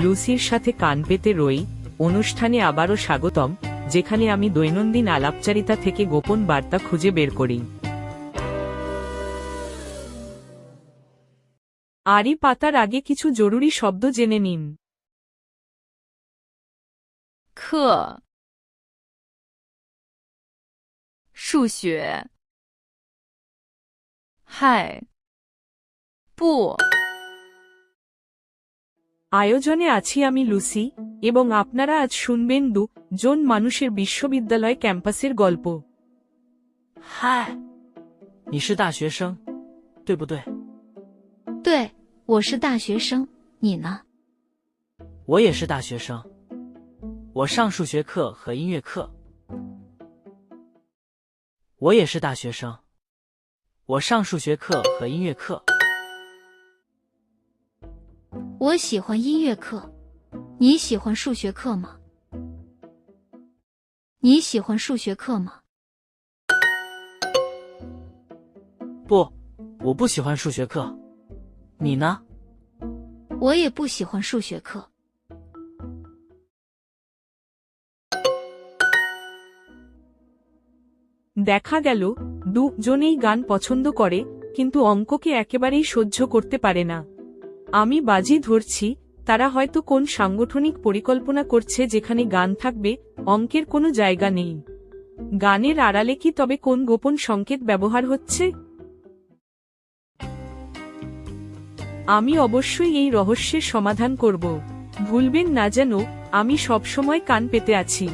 লুসির সাথে কান পেতে রই অনুষ্ঠানে আবারও স্বাগতম, যেখানে আমি দৈনন্দিন আলাপচারিতা থেকে গোপন বার্তা খুঁজে বের করি। আরই পাতার আগে কিছু জরুরি শব্দ জেনে নিন। 课，数学，嗨，不， আয়োজনে আছি আমি লুসি, এবং আপনারা আজ শুনবেন জন মানুষের বিশ্ববিদ্যালয় ক্যাম্পাসের গল্প। 嗨，你是大学生，对不对？对，我是大学生，你呢？我也是大学生，我上数学课和音乐课。我也是大学生，我上数学课和音乐课。我喜欢音乐课，你喜欢数学课吗？你喜欢数学课吗？不，我不喜欢数学课。你呢？我也不喜欢数学课。 দেখা গেল দুজনেই গান পছন্দ করে, কিন্তু অঙ্ককে একেবারেই সহ্য করতে পারে না। আমি বাজি ধরছি তারা হয়তো কোন সাংগঠনিক পরিকল্পনা করছে যেখানে গান থাকবে, অঙ্কের কোনো জায়গা নেই। গানের আড়ালে কি তবে কোন গোপন সংকেত ব্যবহার হচ্ছে? আমি অবশ্যই এই রহস্যের সমাধান করব। ভুলবেন না যেন আমি সবসময় কান পেতে আছি।